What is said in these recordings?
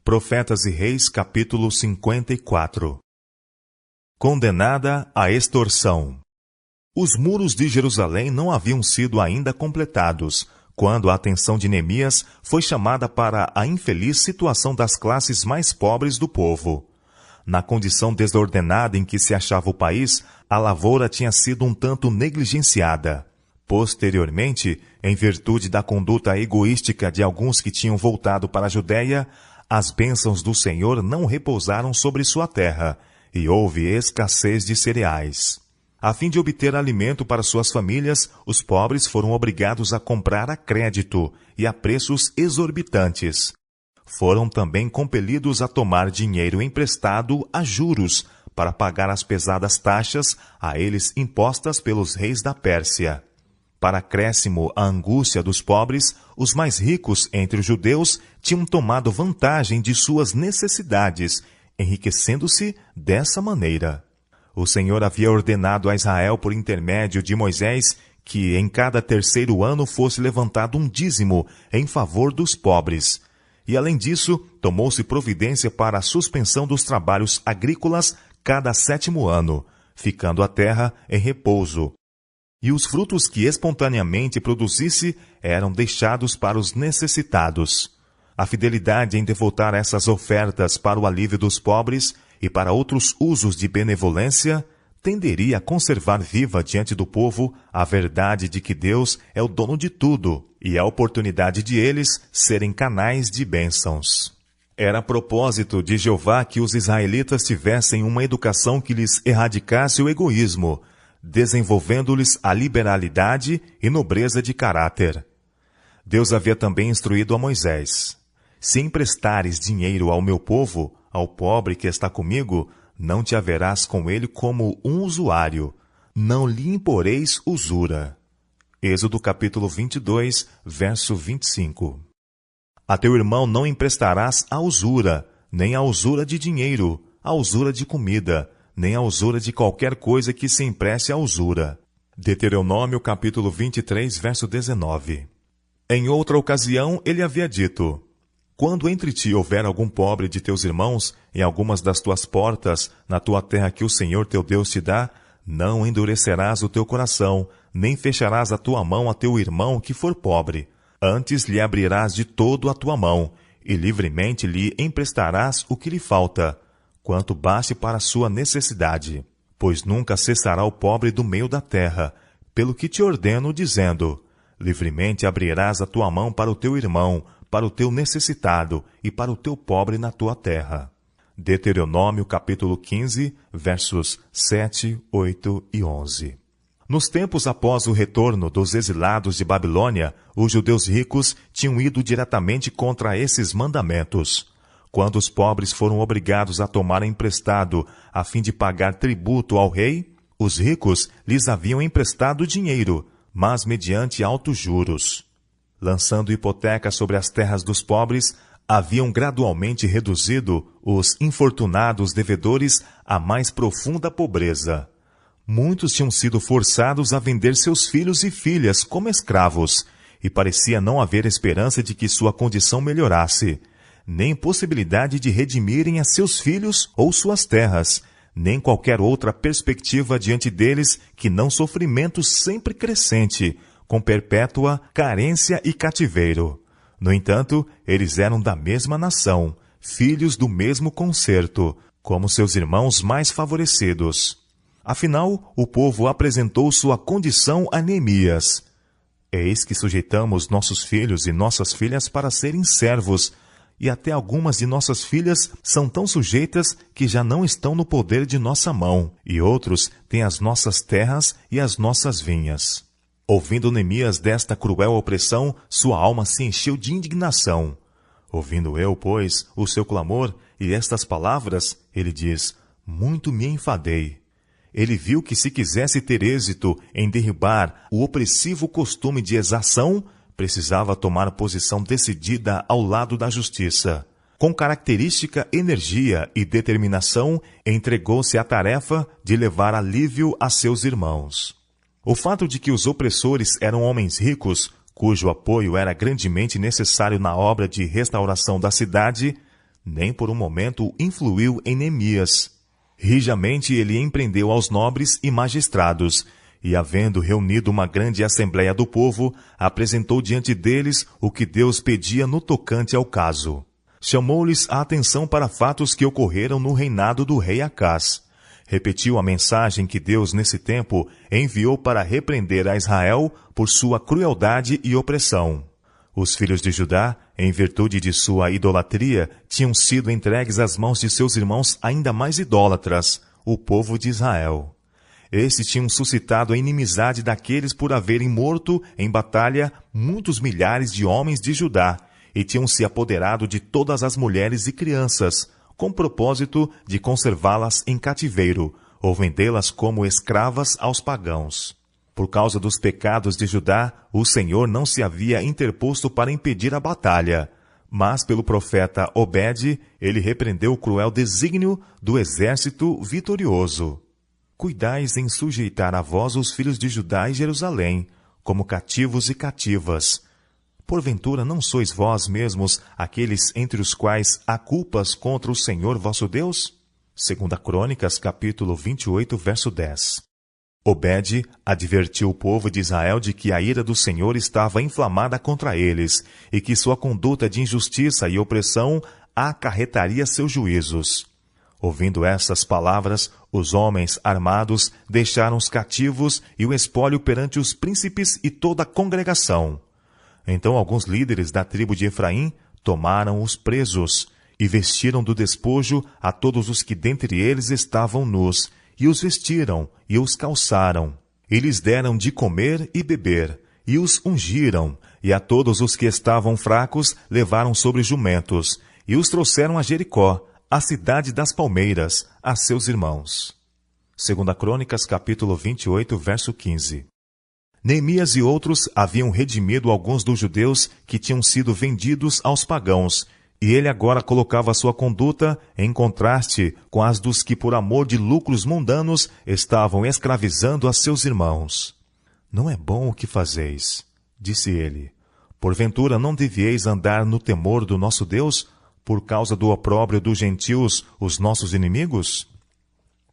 Profetas e Reis, capítulo 54. Condenada à extorsão. Os muros de Jerusalém não haviam sido ainda completados, quando a atenção de Neemias foi chamada para a infeliz situação das classes mais pobres do povo. Na condição desordenada em que se achava o país, a lavoura tinha sido um tanto negligenciada. Posteriormente, em virtude da conduta egoística de alguns que tinham voltado para a Judéia, as bênçãos do Senhor não repousaram sobre sua terra, e houve escassez de cereais. A fim de obter alimento para suas famílias, os pobres foram obrigados a comprar a crédito e a preços exorbitantes. Foram também compelidos a tomar dinheiro emprestado a juros para pagar as pesadas taxas a eles impostas pelos reis da Pérsia. Para acréscimo à angústia dos pobres, os mais ricos entre os judeus tinham tomado vantagem de suas necessidades, enriquecendo-se dessa maneira. O Senhor havia ordenado a Israel por intermédio de Moisés que em cada terceiro ano fosse levantado um dízimo em favor dos pobres. E além disso, tomou-se providência para a suspensão dos trabalhos agrícolas cada 7º ano, ficando a terra em repouso. E os frutos que espontaneamente produzisse eram deixados para os necessitados. A fidelidade em devotar essas ofertas para o alívio dos pobres e para outros usos de benevolência tenderia a conservar viva diante do povo a verdade de que Deus é o dono de tudo e a oportunidade de eles serem canais de bênçãos. Era propósito de Jeová que os israelitas tivessem uma educação que lhes erradicasse o egoísmo, desenvolvendo-lhes a liberalidade e nobreza de caráter. Deus havia também instruído a Moisés: se emprestares dinheiro ao meu povo, ao pobre que está comigo, não te haverás com ele como um usuário, não lhe imporeis usura. Êxodo capítulo 22, verso 25. A teu irmão não emprestarás a usura, nem a usura de dinheiro, a usura de comida, nem a usura de qualquer coisa que se empreste à usura. Deuteronômio capítulo 23, verso 19. Em outra ocasião, ele havia dito: quando entre ti houver algum pobre de teus irmãos, em algumas das tuas portas, na tua terra que o Senhor teu Deus te dá, não endurecerás o teu coração, nem fecharás a tua mão a teu irmão que for pobre. Antes lhe abrirás de todo a tua mão, e livremente lhe emprestarás o que lhe falta, quanto baste para a sua necessidade. Pois nunca cessará o pobre do meio da terra, pelo que te ordeno, dizendo: livremente abrirás a tua mão para o teu irmão, para o teu necessitado e para o teu pobre na tua terra. Deuteronômio capítulo 15, versos 7, 8 e 11. Nos tempos após o retorno dos exilados de Babilônia, os judeus ricos tinham ido diretamente contra esses mandamentos. Quando os pobres foram obrigados a tomar emprestado a fim de pagar tributo ao rei, os ricos lhes haviam emprestado dinheiro, mas mediante altos juros. Lançando hipoteca sobre as terras dos pobres, haviam gradualmente reduzido os infortunados devedores à mais profunda pobreza. Muitos tinham sido forçados a vender seus filhos e filhas como escravos, e parecia não haver esperança de que sua condição melhorasse, nem possibilidade de redimirem a seus filhos ou suas terras, nem qualquer outra perspectiva diante deles que não sofrimento sempre crescente, com perpétua carência e cativeiro. No entanto, eles eram da mesma nação, filhos do mesmo concerto, como seus irmãos mais favorecidos. Afinal, o povo apresentou sua condição a Neemias. Eis que sujeitamos nossos filhos e nossas filhas para serem servos, e até algumas de nossas filhas são tão sujeitas que já não estão no poder de nossa mão, e outros têm as nossas terras e as nossas vinhas. Ouvindo Neemias desta cruel opressão, sua alma se encheu de indignação. Ouvindo eu, pois, o seu clamor e estas palavras, ele diz: muito me enfadei. Ele viu que se quisesse ter êxito em derribar o opressivo costume de exação, precisava tomar posição decidida ao lado da justiça. Com característica energia e determinação, entregou-se à tarefa de levar alívio a seus irmãos. O fato de que os opressores eram homens ricos, cujo apoio era grandemente necessário na obra de restauração da cidade, nem por um momento influiu em Neemias. Rijamente ele empreendeu aos nobres e magistrados, e, havendo reunido uma grande assembleia do povo, apresentou diante deles o que Deus pedia no tocante ao caso. Chamou-lhes a atenção para fatos que ocorreram no reinado do rei Acás. Repetiu a mensagem que Deus, nesse tempo, enviou para repreender a Israel por sua crueldade e opressão. Os filhos de Judá, em virtude de sua idolatria, tinham sido entregues às mãos de seus irmãos ainda mais idólatras, o povo de Israel. Estes tinham suscitado a inimizade daqueles por haverem morto em batalha muitos milhares de homens de Judá, e tinham se apoderado de todas as mulheres e crianças, com propósito de conservá-las em cativeiro, ou vendê-las como escravas aos pagãos. Por causa dos pecados de Judá, o Senhor não se havia interposto para impedir a batalha, mas pelo profeta Obed, ele repreendeu o cruel desígnio do exército vitorioso. Cuidais em sujeitar a vós os filhos de Judá e Jerusalém, como cativos e cativas. Porventura não sois vós mesmos aqueles entre os quais há culpas contra o Senhor vosso Deus? 2 Crônicas, capítulo 28, verso 10. Obed advertiu o povo de Israel de que a ira do Senhor estava inflamada contra eles, e que sua conduta de injustiça e opressão acarretaria seus juízos. Ouvindo estas palavras, os homens armados deixaram os cativos e o espólio perante os príncipes e toda a congregação. Então alguns líderes da tribo de Efraim tomaram os presos e vestiram do despojo a todos os que dentre eles estavam nus, e os vestiram e os calçaram, e lhes deram de comer e beber, e os ungiram, e a todos os que estavam fracos levaram sobre jumentos, e os trouxeram a Jericó, a cidade das palmeiras, a seus irmãos. 2 Crônicas, capítulo 28, verso 15. Neemias e outros haviam redimido alguns dos judeus que tinham sido vendidos aos pagãos, e ele agora colocava sua conduta em contraste com as dos que, por amor de lucros mundanos, estavam escravizando a seus irmãos. Não é bom o que fazeis, disse ele. Porventura não devieis andar no temor do nosso Deus, por causa do opróbrio dos gentios, os nossos inimigos?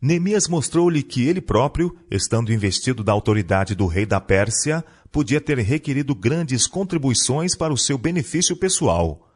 Neemias mostrou-lhe que ele próprio, estando investido da autoridade do rei da Pérsia, podia ter requerido grandes contribuições para o seu benefício pessoal.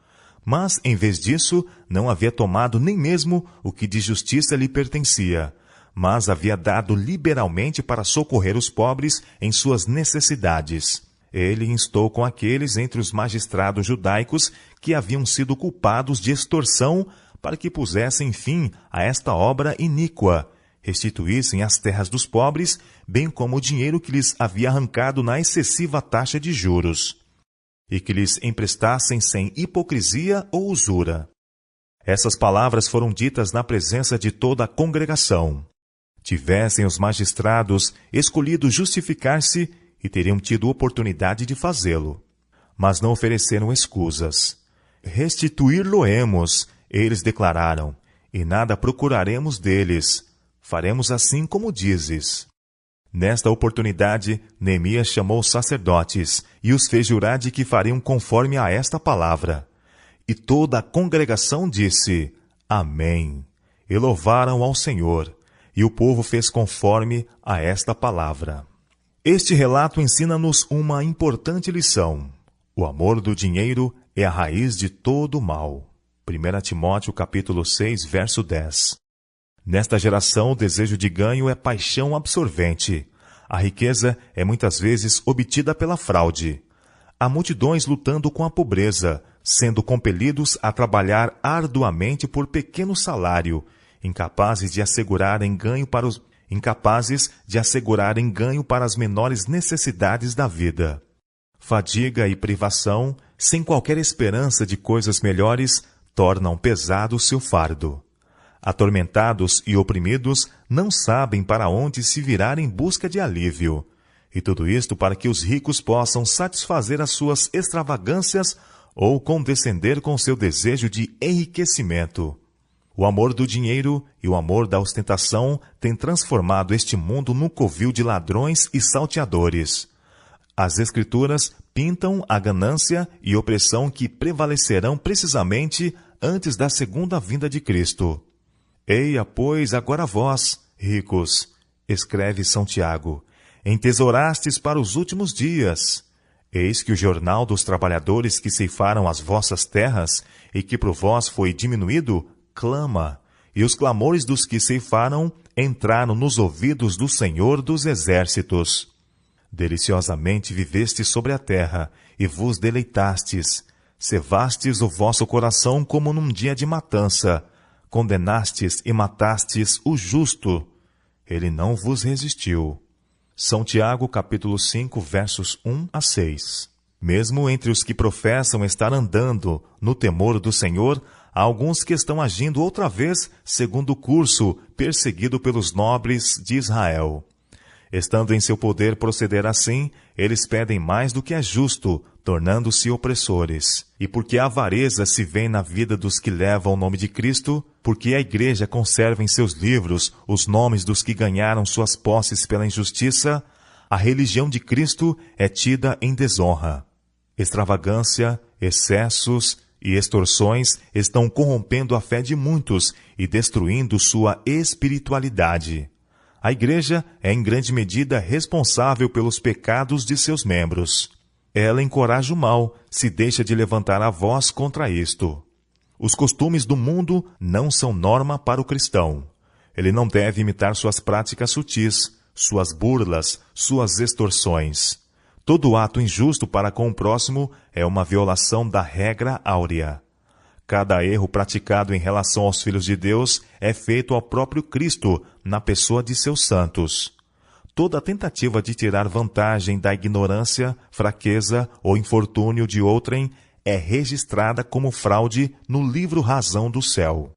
Mas, em vez disso, não havia tomado nem mesmo o que de justiça lhe pertencia, mas havia dado liberalmente para socorrer os pobres em suas necessidades. Ele instou com aqueles entre os magistrados judaicos que haviam sido culpados de extorsão para que pusessem fim a esta obra iníqua, restituíssem as terras dos pobres, bem como o dinheiro que lhes havia arrancado na excessiva taxa de juros, e que lhes emprestassem sem hipocrisia ou usura. Essas palavras foram ditas na presença de toda a congregação. Tivessem os magistrados escolhido justificar-se, e teriam tido oportunidade de fazê-lo. Mas não ofereceram escusas. Restituir-lo-emos, eles declararam, e nada procuraremos deles. Faremos assim como dizes. Nesta oportunidade, Neemias chamou os sacerdotes e os fez jurar de que fariam conforme a esta palavra. E toda a congregação disse, Amém. E louvaram ao Senhor, e o povo fez conforme a esta palavra. Este relato ensina-nos uma importante lição. O amor do dinheiro é a raiz de todo o mal. 1 Timóteo capítulo 6, verso 10. Nesta geração, o desejo de ganho é paixão absorvente. A riqueza é muitas vezes obtida pela fraude. Há multidões lutando com a pobreza, sendo compelidos a trabalhar arduamente por pequeno salário, incapazes de assegurarem ganho para as menores necessidades da vida. Fadiga e privação, sem qualquer esperança de coisas melhores, tornam pesado o seu fardo. Atormentados e oprimidos, não sabem para onde se virar em busca de alívio. E tudo isto para que os ricos possam satisfazer as suas extravagâncias ou condescender com seu desejo de enriquecimento. O amor do dinheiro e o amor da ostentação têm transformado este mundo num covil de ladrões e salteadores. As Escrituras pintam a ganância e opressão que prevalecerão precisamente antes da segunda vinda de Cristo. Eia, pois, agora vós, ricos, escreve São Tiago, entesourastes para os últimos dias. Eis que o jornal dos trabalhadores que ceifaram as vossas terras, e que por vós foi diminuído, clama, e os clamores dos que ceifaram entraram nos ouvidos do Senhor dos Exércitos. Deliciosamente vivestes sobre a terra, e vos deleitastes. Cevastes o vosso coração como num dia de matança. Condenastes e matastes o justo. Ele não vos resistiu. São Tiago, capítulo 5, versos 1 a 6. Mesmo entre os que professam estar andando no temor do Senhor, há alguns que estão agindo outra vez segundo o curso perseguido pelos nobres de Israel. Estando em seu poder proceder assim, eles pedem mais do que é justo, tornando-se opressores. E porque a avareza se vê na vida dos que levam o nome de Cristo, porque a Igreja conserva em seus livros os nomes dos que ganharam suas posses pela injustiça, a religião de Cristo é tida em desonra. Extravagância, excessos e extorsões estão corrompendo a fé de muitos e destruindo sua espiritualidade. A Igreja é em grande medida responsável pelos pecados de seus membros. Ela encoraja o mal, se deixa de levantar a voz contra isto. Os costumes do mundo não são norma para o cristão. Ele não deve imitar suas práticas sutis, suas burlas, suas extorsões. Todo ato injusto para com o próximo é uma violação da regra áurea. Cada erro praticado em relação aos filhos de Deus é feito ao próprio Cristo, na pessoa de seus santos. Toda tentativa de tirar vantagem da ignorância, fraqueza ou infortúnio de outrem é registrada como fraude no livro Razão do Céu.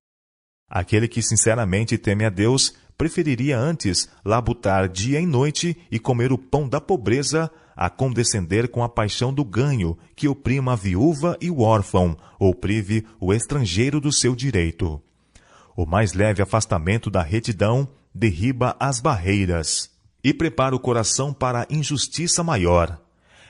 Aquele que sinceramente teme a Deus preferiria antes labutar dia e noite e comer o pão da pobreza a condescender com a paixão do ganho que oprima a viúva e o órfão, ou prive o estrangeiro do seu direito. O mais leve afastamento da retidão derriba as barreiras e prepara o coração para a injustiça maior.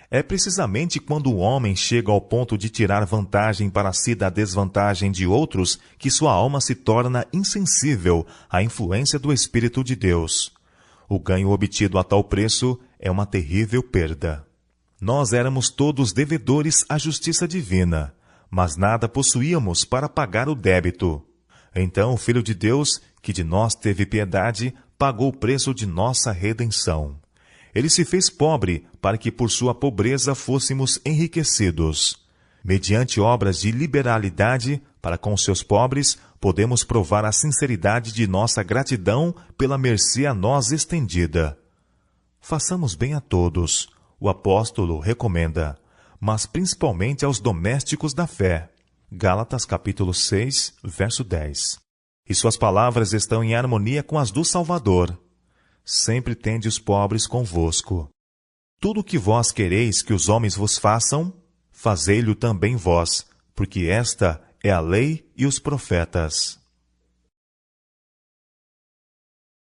É precisamente quando o homem chega ao ponto de tirar vantagem para si da desvantagem de outros que sua alma se torna insensível à influência do Espírito de Deus. O ganho obtido a tal preço é uma terrível perda. Nós éramos todos devedores à justiça divina, mas nada possuíamos para pagar o débito. Então o Filho de Deus, que de nós teve piedade, pagou o preço de nossa redenção. Ele se fez pobre para que por sua pobreza fôssemos enriquecidos. Mediante obras de liberalidade para com seus pobres, podemos provar a sinceridade de nossa gratidão pela mercê a nós estendida. Façamos bem a todos, o apóstolo recomenda, mas principalmente aos domésticos da fé. Gálatas capítulo 6, verso 10. E suas palavras estão em harmonia com as do Salvador. Sempre tende os pobres convosco. Tudo o que vós quereis que os homens vos façam, fazei-lho também vós, porque esta é a lei e os profetas.